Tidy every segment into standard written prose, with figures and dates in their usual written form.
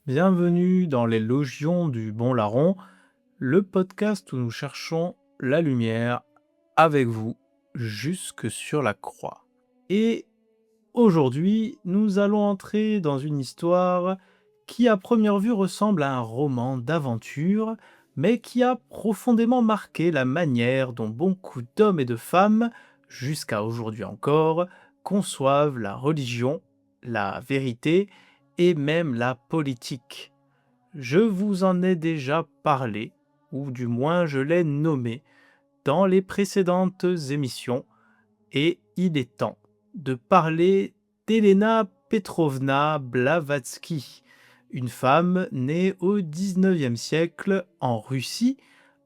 Bienvenue dans les Logions du Bon Larron, le podcast où nous cherchons la lumière avec vous jusque sur la croix. Et aujourd'hui, nous allons entrer dans une histoire qui à première vue ressemble à un roman d'aventure, mais qui a profondément marqué la manière dont beaucoup d'hommes et de femmes, jusqu'à aujourd'hui encore, conçoivent la religion, la vérité et même la politique. Je vous en ai déjà parlé, ou du moins je l'ai nommé, dans les précédentes émissions, et il est temps de parler d'Elena Petrovna Blavatsky, une femme née au XIXe siècle en Russie,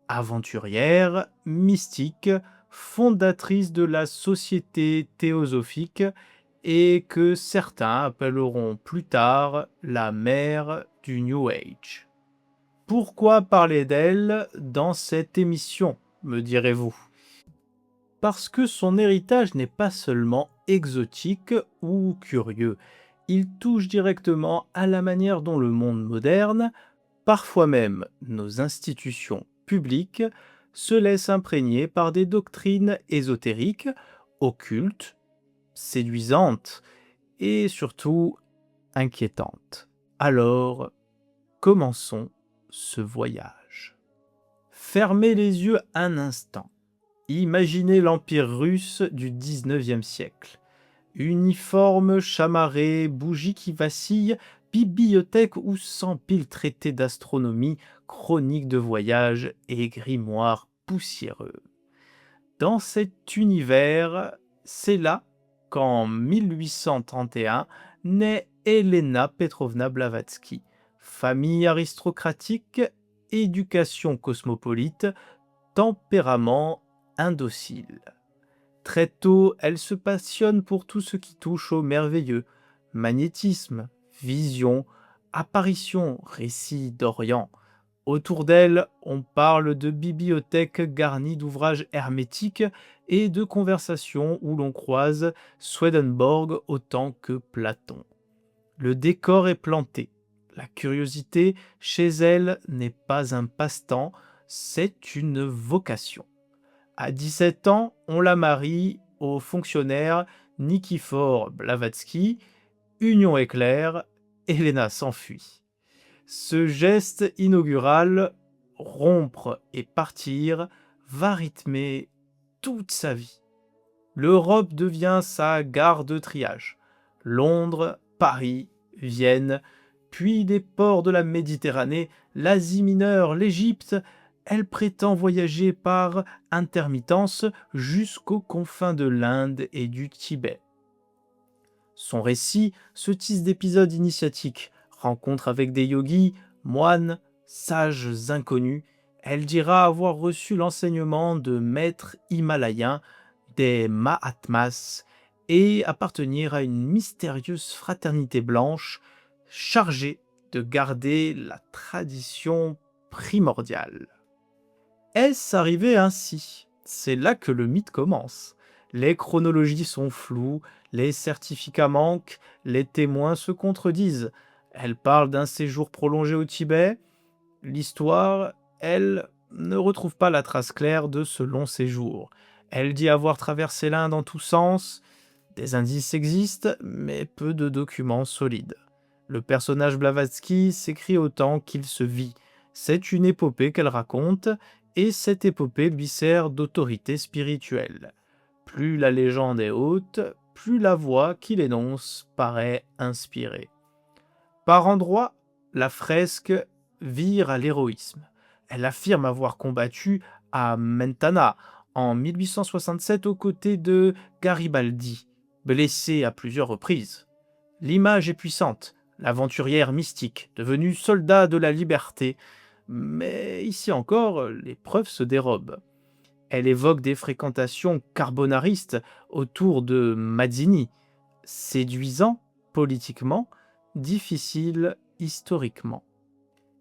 aventurière, mystique, fondatrice de la Société théosophique et que certains appelleront plus tard la mère du New Age. Pourquoi parler d'elle dans cette émission, me direz-vous? Parce que son héritage n'est pas seulement exotique ou curieux, il touche directement à la manière dont le monde moderne, parfois même nos institutions publiques, se laisse imprégner par des doctrines ésotériques, occultes, séduisantes et surtout inquiétantes. Alors, commençons ce voyage. Fermez les yeux un instant. Imaginez l'Empire russe du XIXe siècle. Uniforme, chamarré, bougies qui vacillent, bibliothèque où s'empilent traités d'astronomie, chroniques de voyage et grimoires poussiéreux. Dans cet univers, c'est là qu'en 1831 naît Elena Petrovna Blavatsky. Famille aristocratique, éducation cosmopolite, tempérament indocile. Très tôt, elle se passionne pour tout ce qui touche au merveilleux. Magnétisme, vision, apparition, récits d'Orient. Autour d'elle, on parle de bibliothèques garnies d'ouvrages hermétiques et de conversations où l'on croise Swedenborg autant que Platon. Le décor est planté. La curiosité, chez elle, n'est pas un passe-temps, c'est une vocation. À 17 ans, on la marie au fonctionnaire Nikifor Blavatsky. Union éclair, Elena s'enfuit. Ce geste inaugural, rompre et partir, va rythmer toute sa vie. L'Europe devient sa gare de triage. Londres, Paris, Vienne, puis des ports de la Méditerranée, l'Asie mineure, l'Égypte, elle prétend voyager par intermittence jusqu'aux confins de l'Inde et du Tibet. Son récit se tisse d'épisodes initiatiques, rencontres avec des yogis, moines, sages inconnus. Elle dira avoir reçu l'enseignement de maîtres himalayens, des Mahatmas, et appartenir à une mystérieuse fraternité blanche chargée de garder la tradition primordiale. Est-ce arrivé ainsi? C'est là que le mythe commence. Les chronologies sont floues, les certificats manquent, les témoins se contredisent. Elle parle d'un séjour prolongé au Tibet. L'histoire, elle, ne retrouve pas la trace claire de ce long séjour. Elle dit avoir traversé l'Inde en tous sens. Des indices existent, mais peu de documents solides. Le personnage Blavatsky s'écrit autant qu'il se vit. C'est une épopée qu'elle raconte, et cette épopée lui sert d'autorité spirituelle. Plus la légende est haute, plus la voix qu'il énonce paraît inspirée. Par endroits, la fresque vire à l'héroïsme. Elle affirme avoir combattu à Mentana en 1867 aux côtés de Garibaldi, blessé à plusieurs reprises. L'image est puissante, l'aventurière mystique, devenue soldat de la liberté, mais ici encore, les preuves se dérobent. Elle évoque des fréquentations carbonaristes autour de Mazzini, séduisant politiquement, difficile historiquement.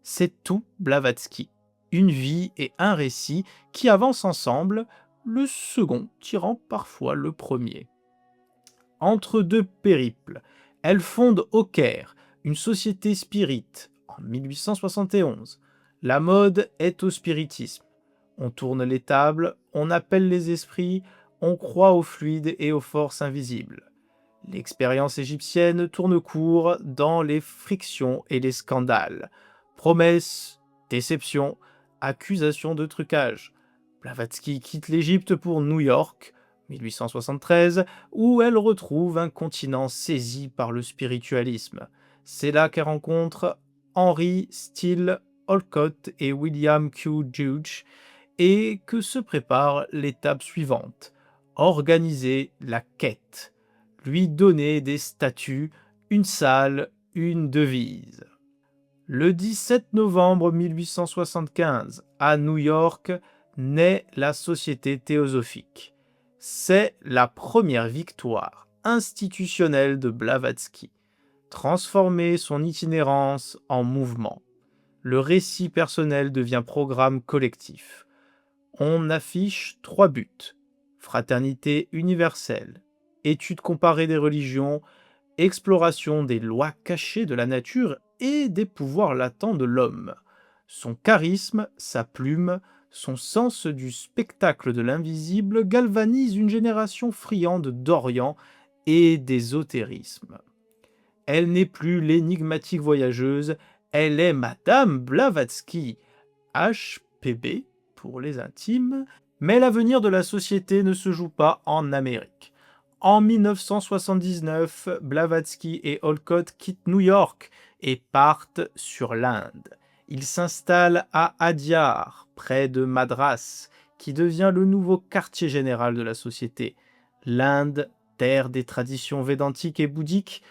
C'est tout Blavatsky, une vie et un récit qui avancent ensemble, le second tirant parfois le premier. Entre deux périples, elle fonde au Caire une société spirite en 1871. La mode est au spiritisme. On tourne les tables, on appelle les esprits, on croit aux fluides et aux forces invisibles. L'expérience égyptienne tourne court dans les frictions et les scandales. Promesses, déceptions, accusations de trucage. Blavatsky quitte l'Égypte pour New York, 1873, où elle retrouve un continent saisi par le spiritualisme. C'est là qu'elle rencontre Henry Steele Olcott et William Q. Judge, et que se prépare l'étape suivante: organiser la quête, lui donner des statuts, une salle, une devise. Le 17 novembre 1875, à New York, naît la Société théosophique. C'est la première victoire institutionnelle de Blavatsky, transformer son itinérance en mouvement. Le récit personnel devient programme collectif. On affiche 3 buts: fraternité universelle, étude comparée des religions, exploration des lois cachées de la nature et des pouvoirs latents de l'homme. Son charisme, sa plume, son sens du spectacle de l'invisible galvanisent une génération friande d'Orient et d'ésotérisme. Elle n'est plus l'énigmatique voyageuse, elle est Madame Blavatsky, HPB pour les intimes, mais l'avenir de la société ne se joue pas en Amérique. En 1979, Blavatsky et Olcott quittent New York et partent sur l'Inde. Ils s'installent à Adyar, près de Madras, qui devient le nouveau quartier général de la société. L'Inde, terre des traditions védantiques et bouddhiques,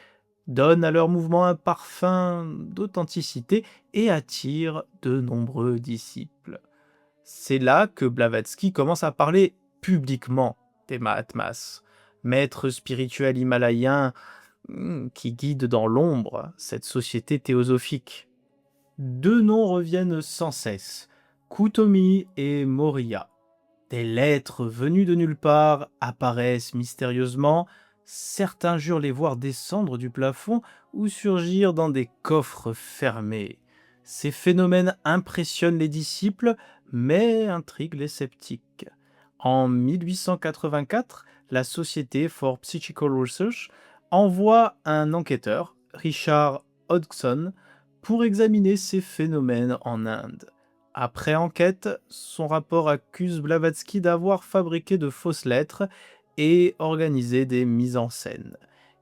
donne à leur mouvement un parfum d'authenticité et attire de nombreux disciples. C'est là que Blavatsky commence à parler publiquement des Mahatmas, maîtres spirituels himalayens qui guident dans l'ombre cette société théosophique. Deux noms reviennent sans cesse: Kutomi et Moriya. Des lettres venues de nulle part apparaissent mystérieusement. Certains jurent les voir descendre du plafond ou surgir dans des coffres fermés. Ces phénomènes impressionnent les disciples, mais intriguent les sceptiques. En 1884, la Society for Psychical Research envoie un enquêteur, Richard Hodgson, pour examiner ces phénomènes en Inde. Après enquête, son rapport accuse Blavatsky d'avoir fabriqué de fausses lettres et organisé des mises en scène.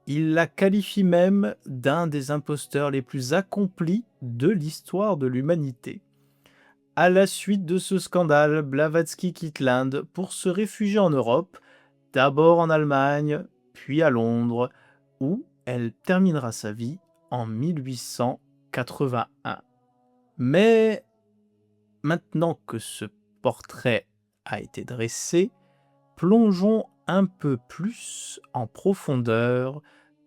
Il la qualifie même d'un des imposteurs les plus accomplis de l'histoire de l'humanité. À la suite de ce scandale, Blavatsky quitte l'Inde pour se réfugier en Europe, d'abord en Allemagne, puis à Londres, où elle terminera sa vie en 1881. Mais maintenant que ce portrait a été dressé, plongeons un peu plus en profondeur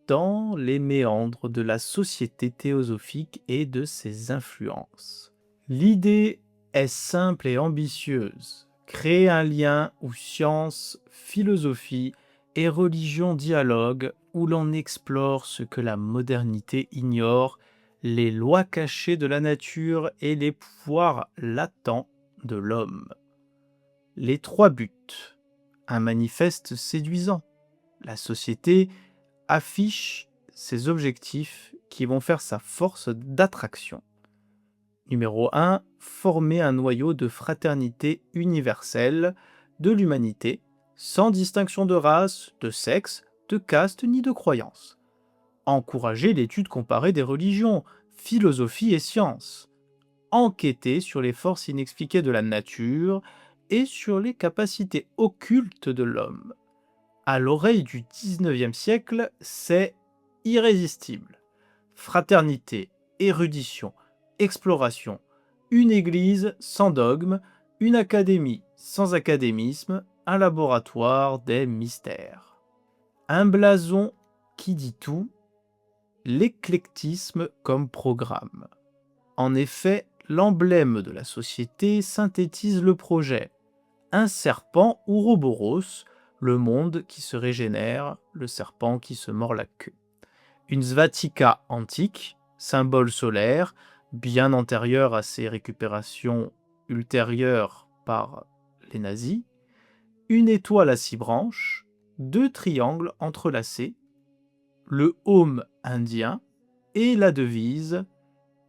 dans les méandres de la société théosophique et de ses influences. L'idée est simple et ambitieuse: créer un lien où science, philosophie et religion dialoguent, où l'on explore ce que la modernité ignore, les lois cachées de la nature et les pouvoirs latents de l'homme. Les 3 buts. Un manifeste séduisant. La société affiche ses objectifs qui vont faire sa force d'attraction. Numéro 1, former un noyau de fraternité universelle de l'humanité, sans distinction de race, de sexe, de caste ni de croyance. Encourager l'étude comparée des religions, philosophie et sciences. Enquêter sur les forces inexpliquées de la nature et sur les capacités occultes de l'homme. À l'oreille du XIXe siècle, c'est irrésistible. Fraternité, érudition, exploration, une église sans dogme, une académie sans académisme, un laboratoire des mystères. Un blason qui dit tout, l'éclectisme comme programme. En effet, l'emblème de la société synthétise le projet: un serpent ouroboros, le monde qui se régénère, le serpent qui se mord la queue. Une svatika antique, symbole solaire, bien antérieure à ses récupérations ultérieures par les nazis, une étoile à 6 branches, 2 triangles entrelacés, le home indien et la devise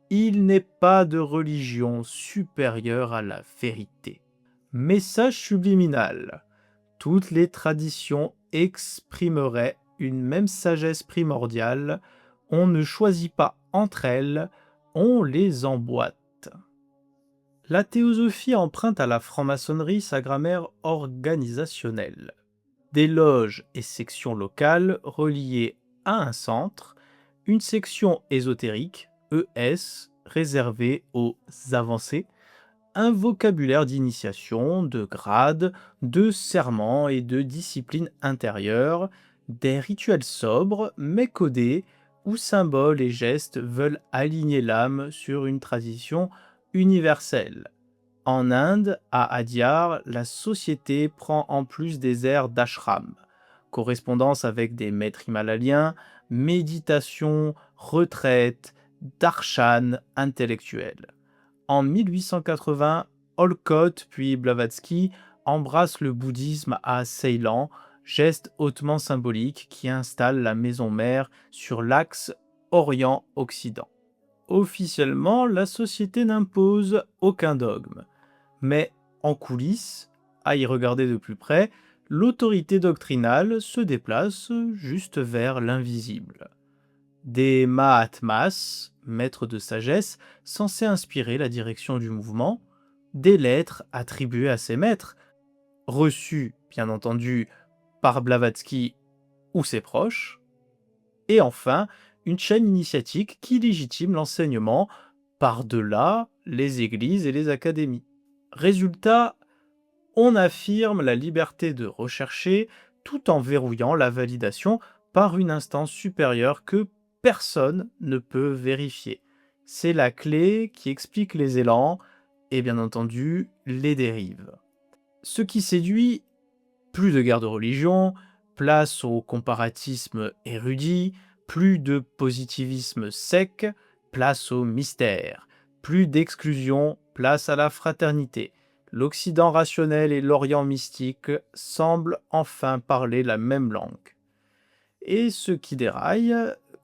«Il n'est pas de religion supérieure à la vérité». Message subliminal. Toutes les traditions exprimeraient une même sagesse primordiale. On ne choisit pas entre elles, on les emboîte. La théosophie emprunte à la franc-maçonnerie sa grammaire organisationnelle. Des loges et sections locales reliées à un centre, une section ésotérique, ES, réservée aux avancés, un vocabulaire d'initiation, de grade, de serment et de discipline intérieure, des rituels sobres mais codés, où symboles et gestes veulent aligner l'âme sur une tradition universelle. En Inde, à Adyar, la société prend en plus des airs d'ashram, correspondance avec des maîtres himalayens, méditation, retraite, darshan intellectuel. En 1880, Olcott puis Blavatsky embrassent le bouddhisme à Ceylan, geste hautement symbolique qui installe la maison mère sur l'axe Orient-Occident. Officiellement, la société n'impose aucun dogme, mais en coulisses, à y regarder de plus près, l'autorité doctrinale se déplace juste vers l'invisible. Des Mahatmas, maîtres de sagesse, censés inspirer la direction du mouvement, des lettres attribuées à ces maîtres, reçues, bien entendu, par Blavatsky ou ses proches, et enfin, une chaîne initiatique qui légitime l'enseignement par-delà les églises et les académies. Résultat, on affirme la liberté de rechercher tout en verrouillant la validation par une instance supérieure que personne ne peut vérifier. C'est la clé qui explique les élans et bien entendu les dérives. Ce qui séduit, plus de guerre de religion, place au comparatisme érudit, plus de positivisme sec, place au mystère, plus d'exclusion, place à la fraternité. L'Occident rationnel et l'Orient mystique semblent enfin parler la même langue. Et ce qui déraille,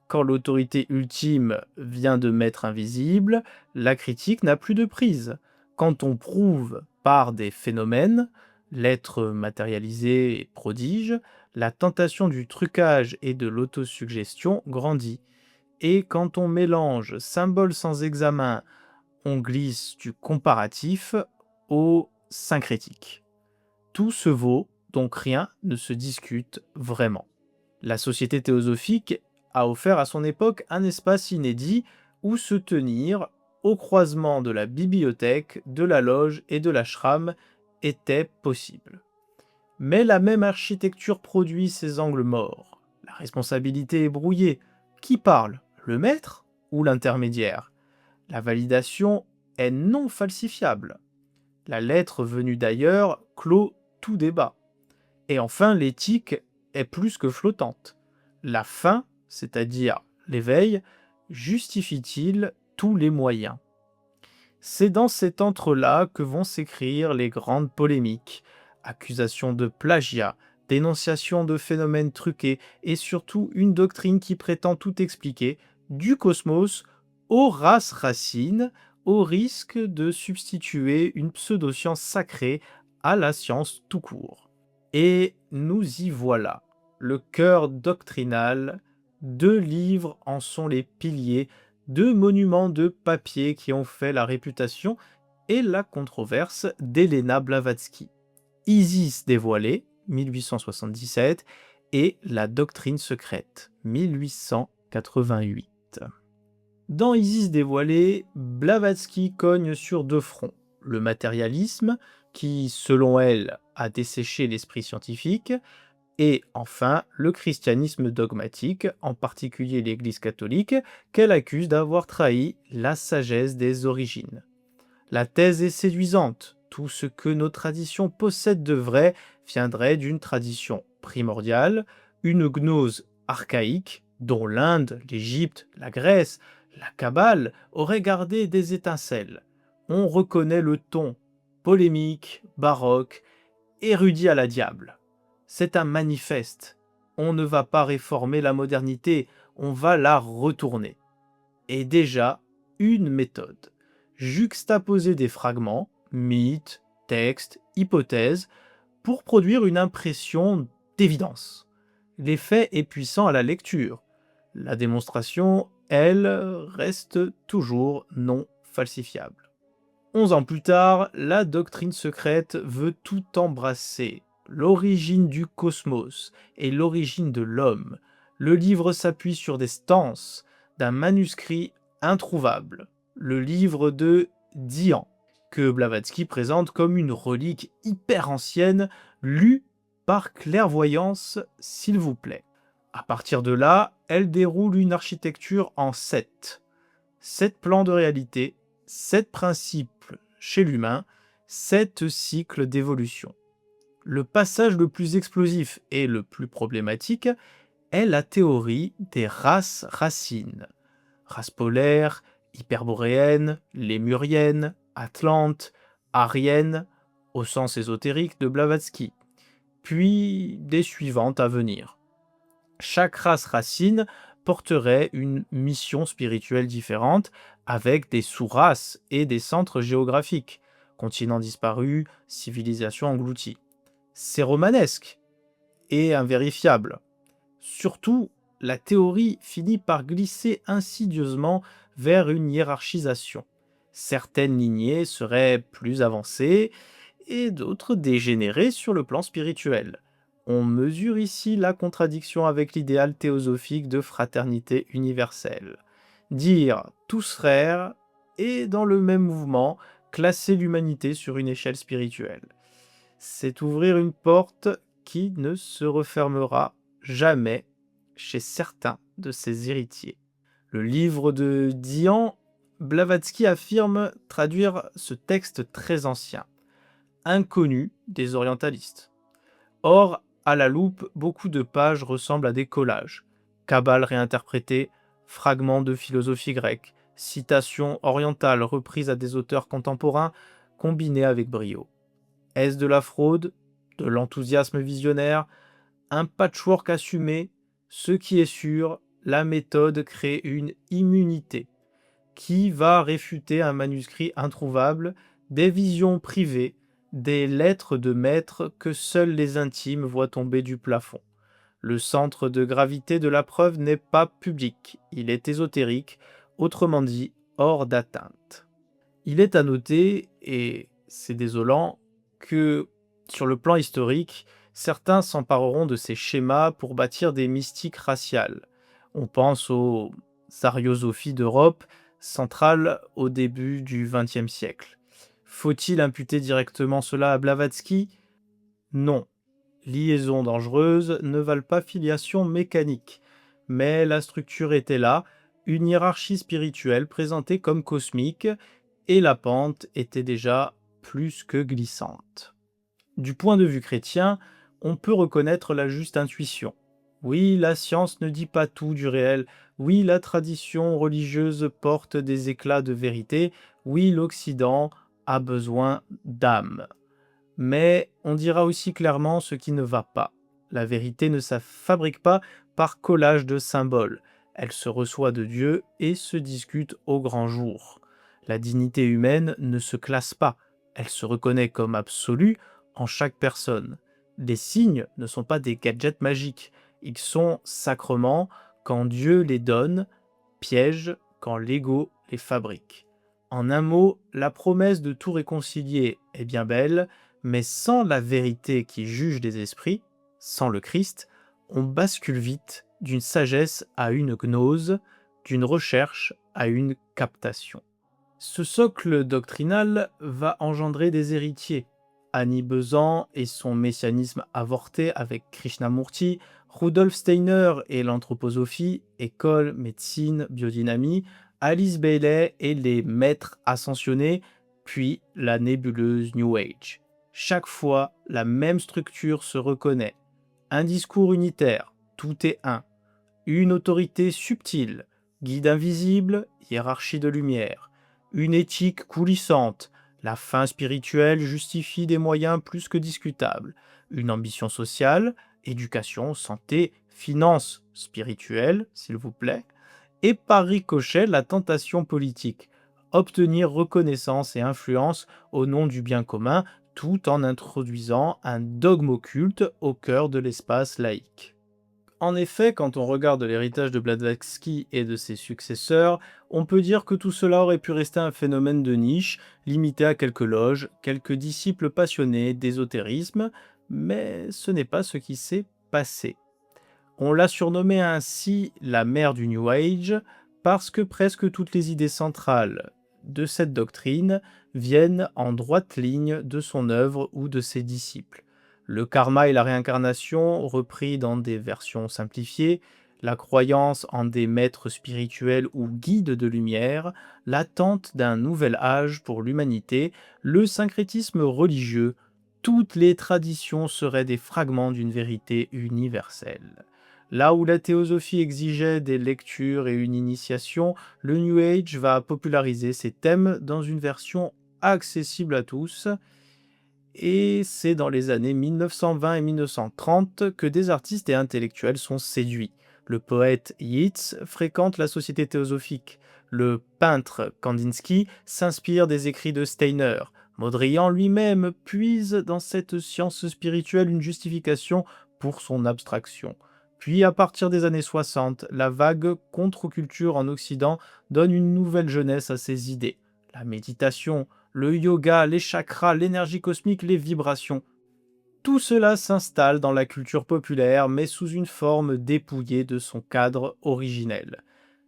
quand l'autorité ultime vient de maître invisible, la critique n'a plus de prise. Quand on prouve par des phénomènes, l'être matérialisé et prodige, la tentation du trucage et de l'autosuggestion grandit. Et quand on mélange symboles sans examen, on glisse du comparatif au syncrétique. Tout se vaut, donc rien ne se discute vraiment. La société théosophique a offert à son époque un espace inédit où se tenir au croisement de la bibliothèque, de la loge et de l'ashram était possible. Mais la même architecture produit ses angles morts. La responsabilité est brouillée. Qui parle? Le maître ou l'intermédiaire? La validation est non falsifiable. La lettre venue d'ailleurs clôt tout débat. Et enfin, l'éthique est plus que flottante. La fin, c'est-à-dire l'éveil, justifie-t-il tous les moyens? C'est dans cet entre-là que vont s'écrire les grandes polémiques, accusations de plagiat, dénonciation de phénomènes truqués et surtout une doctrine qui prétend tout expliquer, du cosmos aux races racines, au risque de substituer une pseudo-science sacrée à la science tout court. Et nous y voilà. Le cœur doctrinal, 2 livres en sont les piliers, 2 monuments de papier qui ont fait la réputation et la controverse d'Helena Blavatsky. Isis dévoilée, 1877, et La doctrine secrète, 1888. Dans Isis dévoilée, Blavatsky cogne sur 2 fronts. Le matérialisme, qui, selon elle, a desséché l'esprit scientifique, et enfin le christianisme dogmatique, en particulier l'Église catholique, qu'elle accuse d'avoir trahi la sagesse des origines. La thèse est séduisante. Tout ce que nos traditions possèdent de vrai viendrait d'une tradition primordiale, une gnose archaïque, dont l'Inde, l'Égypte, la Grèce, la Kabbale auraient gardé des étincelles. On reconnaît le ton, polémique, baroque, érudit à la diable. C'est un manifeste. On ne va pas réformer la modernité, on va la retourner. Et déjà, une méthode. Juxtaposer des fragments, mythes, textes, hypothèses, pour produire une impression d'évidence. L'effet est puissant à la lecture. La démonstration, elle, reste toujours non falsifiable. 11 ans plus tard, la doctrine secrète veut tout embrasser. L'origine du cosmos et l'origine de l'homme. Le livre s'appuie sur des stances d'un manuscrit introuvable, le livre de Dian, que Blavatsky présente comme une relique hyper ancienne, lue par clairvoyance, s'il vous plaît. À partir de là, elle déroule une architecture en 7. 7 plans de réalité, 7 principes chez l'humain, 7 cycles d'évolution. Le passage le plus explosif et le plus problématique est la théorie des races racines. Races polaires, hyperboréennes, lémuriennes, atlantes, ariennes, au sens ésotérique de Blavatsky, puis des suivantes à venir. Chaque race racine porterait une mission spirituelle différente avec des sous-races et des centres géographiques, continents disparus, civilisations englouties. C'est romanesque et invérifiable. Surtout, la théorie finit par glisser insidieusement vers une hiérarchisation. Certaines lignées seraient plus avancées et d'autres dégénérées sur le plan spirituel. On mesure ici la contradiction avec l'idéal théosophique de fraternité universelle. Dire tous frères et dans le même mouvement classer l'humanité sur une échelle spirituelle. C'est ouvrir une porte qui ne se refermera jamais chez certains de ses héritiers. Le livre de Dian, Blavatsky affirme traduire ce texte très ancien, inconnu des orientalistes. Or, à la loupe, beaucoup de pages ressemblent à des collages. Kabbale réinterprétée, fragments de philosophie grecque, citations orientales reprises à des auteurs contemporains, combinées avec brio. Est-ce de la fraude, de l'enthousiasme visionnaire, un patchwork assumé? Ce qui est sûr, la méthode crée une immunité qui va réfuter un manuscrit introuvable, des visions privées, des lettres de maître que seuls les intimes voient tomber du plafond. Le centre de gravité de la preuve n'est pas public, il est ésotérique, autrement dit hors d'atteinte. Il est à noter, et c'est désolant, que sur le plan historique, certains s'empareront de ces schémas pour bâtir des mystiques raciales. On pense aux ariosophies d'Europe centrale au début du XXe siècle. Faut-il imputer directement cela à Blavatsky? Non. Liaisons dangereuses ne valent pas filiation mécanique, mais la structure était là, une hiérarchie spirituelle présentée comme cosmique, et la pente était déjà plus que glissante. Du point de vue chrétien, on peut reconnaître la juste intuition. Oui, la science ne dit pas tout du réel. Oui, la tradition religieuse porte des éclats de vérité. Oui, l'Occident a besoin d'âme. Mais on dira aussi clairement ce qui ne va pas. La vérité ne se fabrique pas par collage de symboles. Elle se reçoit de Dieu et se discute au grand jour. La dignité humaine ne se classe pas. Elle se reconnaît comme absolue en chaque personne. Les signes ne sont pas des gadgets magiques. Ils sont sacrements quand Dieu les donne, pièges quand l'ego les fabrique. En un mot, la promesse de tout réconcilier est bien belle, mais sans la vérité qui juge des esprits, sans le Christ, on bascule vite d'une sagesse à une gnose, d'une recherche à une captation. Ce socle doctrinal va engendrer des héritiers. Annie Besant et son messianisme avorté avec Krishnamurti, Rudolf Steiner et l'anthroposophie, école, médecine, biodynamie, Alice Bailey et les maîtres ascensionnés, puis la nébuleuse New Age. Chaque fois, la même structure se reconnaît. Un discours unitaire, tout est un. Une autorité subtile, guide invisible, hiérarchie de lumière. Une éthique coulissante, la fin spirituelle justifie des moyens plus que discutables. Une ambition sociale, éducation, santé, finances spirituelles, s'il vous plaît. Et par ricochet, la tentation politique, obtenir reconnaissance et influence au nom du bien commun, tout en introduisant un dogme occulte au cœur de l'espace laïque. En effet, quand on regarde l'héritage de Blavatsky et de ses successeurs, on peut dire que tout cela aurait pu rester un phénomène de niche, limité à quelques loges, quelques disciples passionnés d'ésotérisme, mais ce n'est pas ce qui s'est passé. On l'a surnommée ainsi la mère du New Age parce que presque toutes les idées centrales de cette doctrine viennent en droite ligne de son œuvre ou de ses disciples. Le karma et la réincarnation, repris dans des versions simplifiées, la croyance en des maîtres spirituels ou guides de lumière, l'attente d'un nouvel âge pour l'humanité, le syncrétisme religieux, toutes les traditions seraient des fragments d'une vérité universelle. Là où la théosophie exigeait des lectures et une initiation, le New Age va populariser ces thèmes dans une version accessible à tous. Et c'est dans les années 1920 et 1930 que des artistes et intellectuels sont séduits. Le poète Yeats fréquente la société théosophique. Le peintre Kandinsky s'inspire des écrits de Steiner. Baudrillard lui-même puise dans cette science spirituelle une justification pour son abstraction. Puis, à partir des années 60, la vague contre-culture en Occident donne une nouvelle jeunesse à ces idées. La méditation, le yoga, les chakras, l'énergie cosmique, les vibrations. Tout cela s'installe dans la culture populaire, mais sous une forme dépouillée de son cadre originel.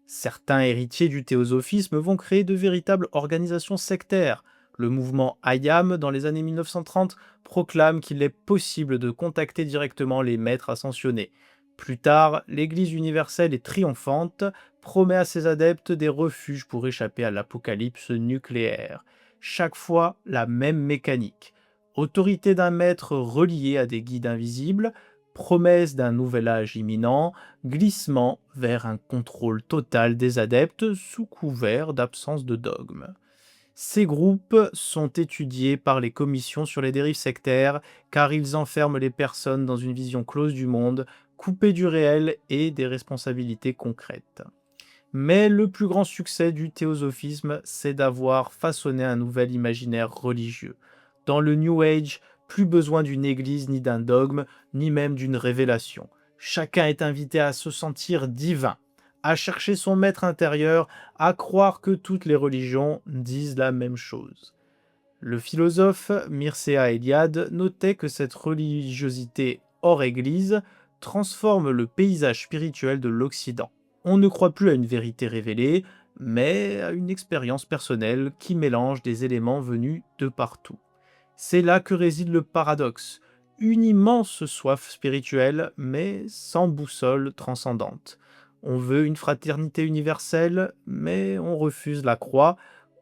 Certains héritiers du théosophisme vont créer de véritables organisations sectaires. Le mouvement IAM, dans les années 1930, proclame qu'il est possible de contacter directement les maîtres ascensionnés. Plus tard, l'Église universelle et triomphante promet à ses adeptes des refuges pour échapper à l'apocalypse nucléaire. Chaque fois, la même mécanique. Autorité d'un maître relié à des guides invisibles, promesse d'un nouvel âge imminent, glissement vers un contrôle total des adeptes sous couvert d'absence de dogme. Ces groupes sont étudiés par les commissions sur les dérives sectaires car ils enferment les personnes dans une vision close du monde, coupée du réel et des responsabilités concrètes. Mais le plus grand succès du théosophisme, c'est d'avoir façonné un nouvel imaginaire religieux. Dans le New Age, plus besoin d'une église ni d'un dogme, ni même d'une révélation. Chacun est invité à se sentir divin, à chercher son maître intérieur, à croire que toutes les religions disent la même chose. Le philosophe Mircea Eliade notait que cette religiosité hors église transforme le paysage spirituel de l'Occident. On ne croit plus à une vérité révélée, mais à une expérience personnelle qui mélange des éléments venus de partout. C'est là que réside le paradoxe, une immense soif spirituelle, mais sans boussole transcendante. On veut une fraternité universelle, mais on refuse la croix.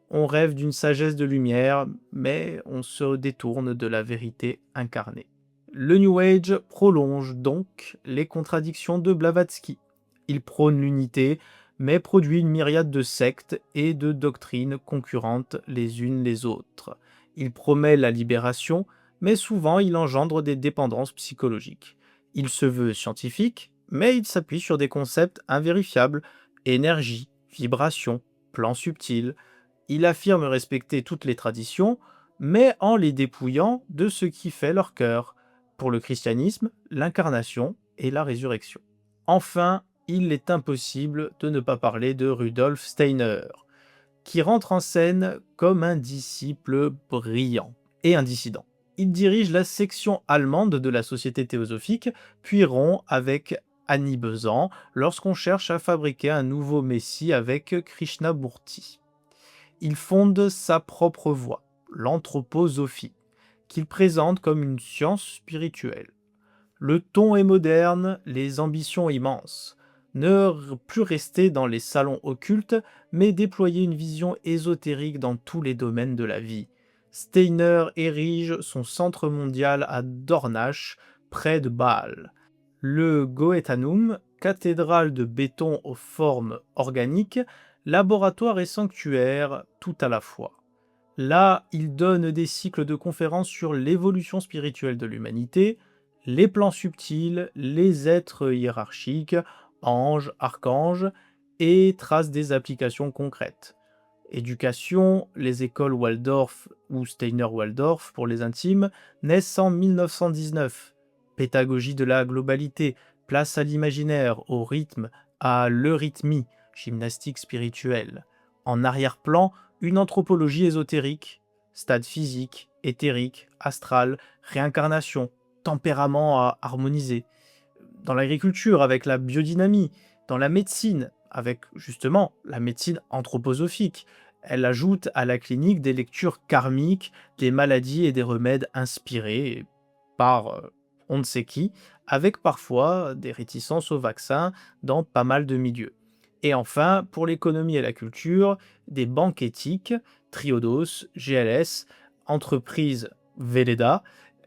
On rêve d'une sagesse de lumière, mais on se détourne de la vérité incarnée. Le New Age prolonge donc les contradictions de Blavatsky. Il prône l'unité, mais produit une myriade de sectes et de doctrines concurrentes les unes les autres. Il promet la libération, mais souvent il engendre des dépendances psychologiques. Il se veut scientifique, mais il s'appuie sur des concepts invérifiables, énergie, vibration, plan subtil. Il affirme respecter toutes les traditions, mais en les dépouillant de ce qui fait leur cœur, pour le christianisme, l'incarnation et la résurrection. Enfin, il est impossible de ne pas parler de Rudolf Steiner, qui rentre en scène comme un disciple brillant et un dissident. Il dirige la section allemande de la Société théosophique, puis rompt avec Annie Besant lorsqu'on cherche à fabriquer un nouveau messie avec Krishnamurti. Il fonde sa propre voie, l'anthroposophie, qu'il présente comme une science spirituelle. Le ton est moderne, les ambitions immenses. Ne plus rester dans les salons occultes, mais déployer une vision ésotérique dans tous les domaines de la vie. Steiner érige son centre mondial à Dornach, près de Bâle. Le Goetanum cathédrale de béton aux formes organiques, laboratoire et sanctuaire tout à la fois. Là, il donne des cycles de conférences sur l'évolution spirituelle de l'humanité, les plans subtils, les êtres hiérarchiques, anges, archanges, et trace des applications concrètes. Éducation, les écoles Waldorf ou Steiner-Waldorf pour les intimes naissent en 1919. Pédagogie de la globalité, place à l'imaginaire, au rythme, à l'eurythmie, gymnastique spirituelle. En arrière-plan, une anthropologie ésotérique, stade physique, éthérique, astral, réincarnation, tempérament à harmoniser. Dans l'agriculture avec la biodynamie, dans la médecine avec justement la médecine anthroposophique. Elle ajoute à la clinique des lectures karmiques, des maladies et des remèdes inspirés par on ne sait qui, avec parfois des réticences au vaccin dans pas mal de milieux. Et enfin, pour l'économie et la culture, des banques éthiques, Triodos, GLS, entreprises Velleda,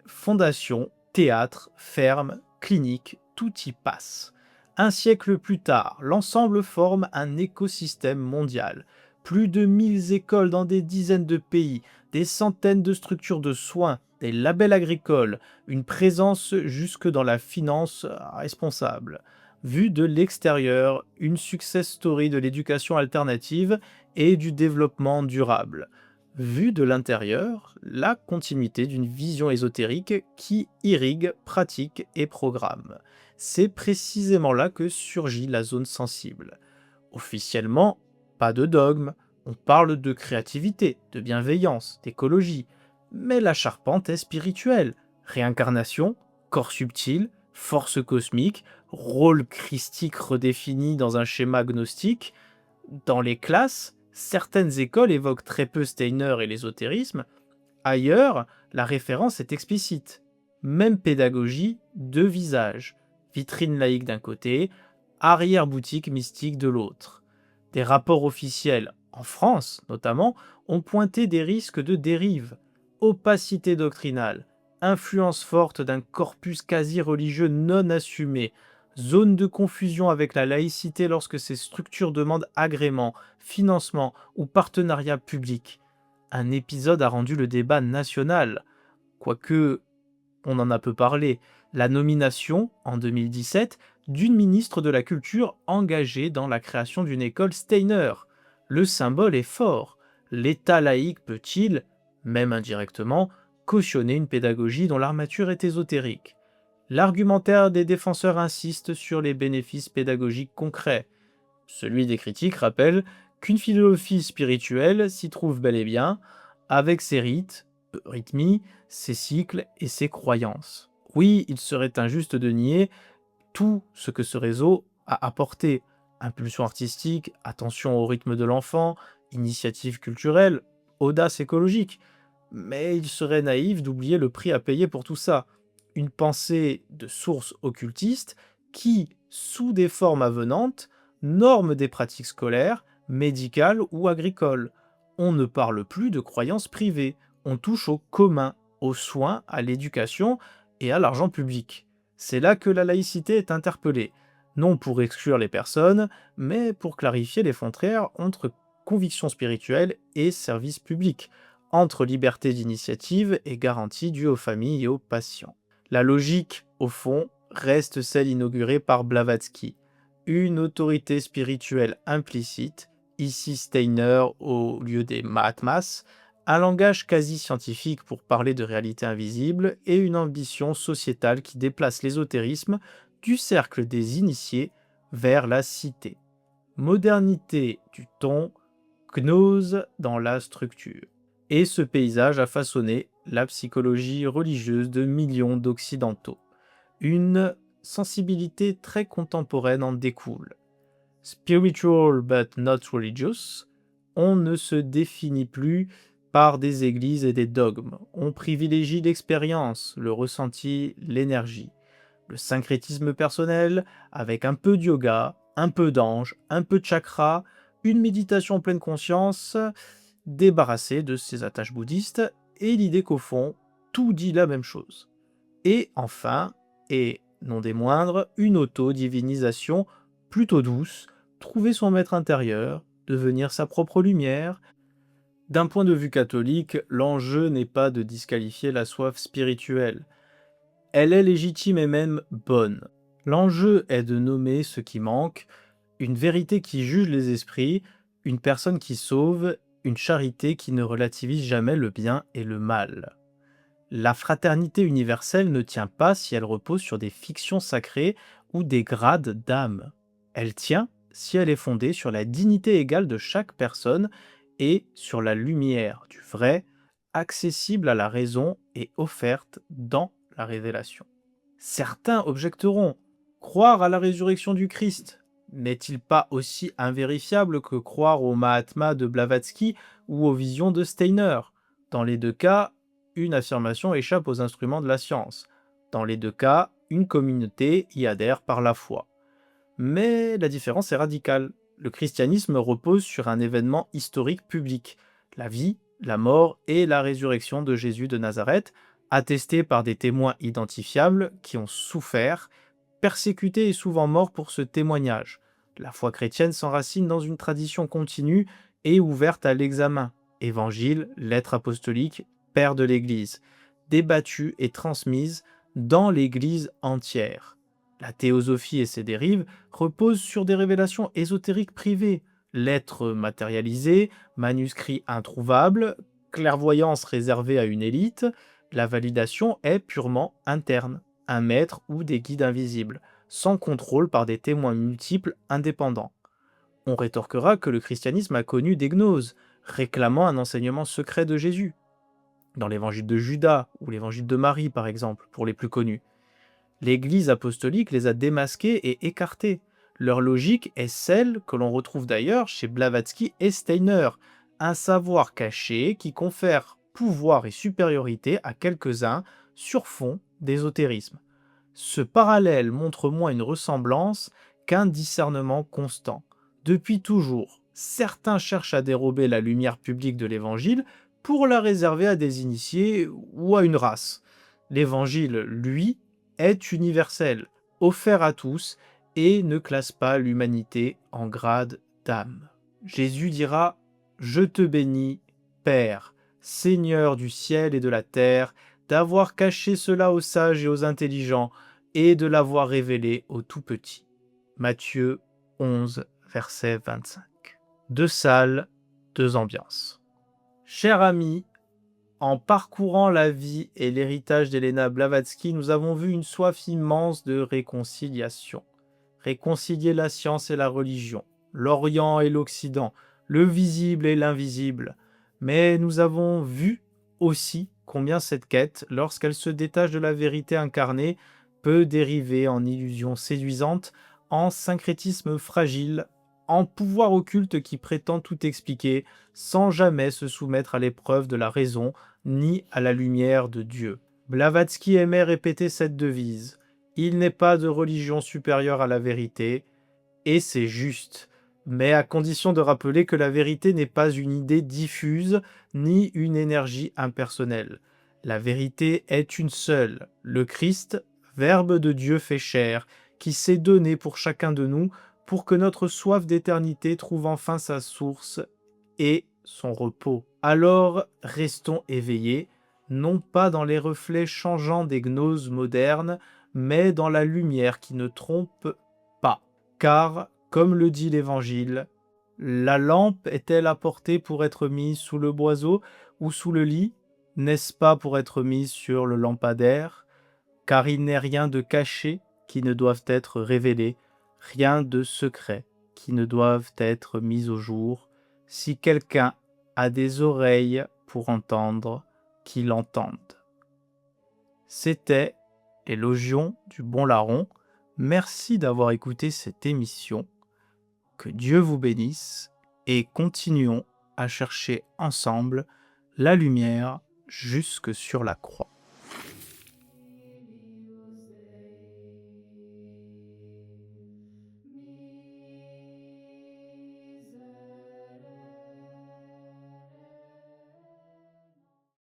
fondations, théâtres, fermes, cliniques, tout y passe. Un siècle plus tard, l'ensemble forme un écosystème mondial. Plus de 1000 écoles dans des dizaines de pays, des centaines de structures de soins, des labels agricoles, une présence jusque dans la finance responsable. Vu de l'extérieur, une success story de l'éducation alternative et du développement durable. Vu de l'intérieur, la continuité d'une vision ésotérique qui irrigue pratique et programme. C'est précisément là que surgit la zone sensible. Officiellement, pas de dogme, on parle de créativité, de bienveillance, d'écologie, mais la charpente est spirituelle. Réincarnation, corps subtil, force cosmique, rôle christique redéfini dans un schéma gnostique. Dans les classes, certaines écoles évoquent très peu Steiner et l'ésotérisme. Ailleurs, la référence est explicite. Même pédagogie, deux visages. Vitrine laïque d'un côté, arrière-boutique mystique de l'autre. Des rapports officiels, en France notamment, ont pointé des risques de dérive. Opacité doctrinale, influence forte d'un corpus quasi-religieux non assumé, zone de confusion avec la laïcité lorsque ces structures demandent agrément, financement ou partenariat public. Un épisode a rendu le débat national, quoique on en a peu parlé, la nomination, en 2017, d'une ministre de la Culture engagée dans la création d'une école Steiner. Le symbole est fort. L'État laïque peut-il, même indirectement, cautionner une pédagogie dont l'armature est ésotérique? L'argumentaire des défenseurs insiste sur les bénéfices pédagogiques concrets. Celui des critiques rappelle qu'une philosophie spirituelle s'y trouve bel et bien, avec ses rites, rythmies, ses cycles et ses croyances. Oui, il serait injuste de nier tout ce que ce réseau a apporté. Impulsion artistique, attention au rythme de l'enfant, initiative culturelle, audace écologique. Mais il serait naïf d'oublier le prix à payer pour tout ça. Une pensée de source occultiste qui, sous des formes avenantes, norme des pratiques scolaires, médicales ou agricoles. On ne parle plus de croyances privées, on touche au commun, aux soins, à l'éducation et à l'argent public. C'est là que la laïcité est interpellée, non pour exclure les personnes, mais pour clarifier les frontières entre conviction spirituelle et service public, entre liberté d'initiative et garantie due aux familles et aux patients. La logique, au fond, reste celle inaugurée par Blavatsky, une autorité spirituelle implicite, ici Steiner au lieu des Mahatmas, un langage quasi scientifique pour parler de réalité invisible et une ambition sociétale qui déplace l'ésotérisme du cercle des initiés vers la cité. Modernité du ton, gnose dans la structure. Et ce paysage a façonné la psychologie religieuse de millions d'Occidentaux. Une sensibilité très contemporaine en découle. Spiritual but not religious, on ne se définit plus par des églises et des dogmes. On privilégie l'expérience, le ressenti, l'énergie. Le syncrétisme personnel, avec un peu de yoga, un peu d'ange, un peu de chakra, une méditation en pleine conscience, débarrassée de ses attaches bouddhistes, et l'idée qu'au fond, tout dit la même chose. Et enfin, et non des moindres, une auto-divinisation plutôt douce, trouver son maître intérieur, devenir sa propre lumière. D'un point de vue catholique, l'enjeu n'est pas de disqualifier la soif spirituelle. Elle est légitime et même bonne. L'enjeu est de nommer ce qui manque, une vérité qui juge les esprits, une personne qui sauve, une charité qui ne relativise jamais le bien et le mal. La fraternité universelle ne tient pas si elle repose sur des fictions sacrées ou des grades d'âme. Elle tient si elle est fondée sur la dignité égale de chaque personne et sur la lumière du vrai, accessible à la raison et offerte dans la révélation. Certains objecteront: croire à la résurrection du Christ n'est-il pas aussi invérifiable que croire au Mahatma de Blavatsky ou aux visions de Steiner? Dans les deux cas, une affirmation échappe aux instruments de la science. Dans les deux cas, une communauté y adhère par la foi. Mais la différence est radicale. Le christianisme repose sur un événement historique public, la vie, la mort et la résurrection de Jésus de Nazareth, attestés par des témoins identifiables qui ont souffert, persécutés et souvent morts pour ce témoignage. La foi chrétienne s'enracine dans une tradition continue et ouverte à l'examen. Évangile, lettre apostolique, père de l'Église, débattue et transmise dans l'Église entière. La théosophie et ses dérives reposent sur des révélations ésotériques privées, lettres matérialisées, manuscrits introuvables, clairvoyance réservée à une élite. La validation est purement interne, un maître ou des guides invisibles, sans contrôle par des témoins multiples indépendants. On rétorquera que le christianisme a connu des gnoses, réclamant un enseignement secret de Jésus, dans l'évangile de Judas ou l'évangile de Marie par exemple, pour les plus connus. L'Église apostolique les a démasqués et écartés. Leur logique est celle que l'on retrouve d'ailleurs chez Blavatsky et Steiner, un savoir caché qui confère pouvoir et supériorité à quelques-uns sur fond d'ésotérisme. Ce parallèle montre moins une ressemblance qu'un discernement constant. Depuis toujours, certains cherchent à dérober la lumière publique de l'Évangile pour la réserver à des initiés ou à une race. L'Évangile, lui, est universel, offert à tous et ne classe pas l'humanité en grade d'âme. Jésus dira: Je te bénis, Père, Seigneur du ciel et de la terre, d'avoir caché cela aux sages et aux intelligents, et de l'avoir révélé aux tout-petits. Matthieu 11, verset 25. Deux salles, deux ambiances. Chers amis, en parcourant la vie et l'héritage d'Helena Blavatsky, nous avons vu une soif immense de réconciliation. Réconcilier la science et la religion, l'Orient et l'Occident, le visible et l'invisible. Mais nous avons vu aussi combien cette quête, lorsqu'elle se détache de la vérité incarnée, peut dériver en illusion séduisante, en syncrétisme fragile, en pouvoir occulte qui prétend tout expliquer, sans jamais se soumettre à l'épreuve de la raison, ni à la lumière de Dieu. Blavatsky aimait répéter cette devise: il n'est pas de religion supérieure à la vérité, et c'est juste, mais à condition de rappeler que la vérité n'est pas une idée diffuse, ni une énergie impersonnelle. La vérité est une seule, le Christ, Verbe de Dieu fait chair, qui s'est donné pour chacun de nous, pour que notre soif d'éternité trouve enfin sa source et son repos. Alors restons éveillés, non pas dans les reflets changeants des gnoses modernes, mais dans la lumière qui ne trompe pas. Car, comme le dit l'Évangile, la lampe est-elle apportée pour être mise sous le boiseau ou sous le lit? N'est-ce pas pour être mise sur le lampadaire? Car il n'est rien de caché qui ne doive être révélé, rien de secret qui ne doive être mis au jour. Si quelqu'un a des oreilles pour entendre, qu'il entende. C'était Élogion du bon larron. Merci d'avoir écouté cette émission. Que Dieu vous bénisse et continuons à chercher ensemble la lumière jusque sur la croix.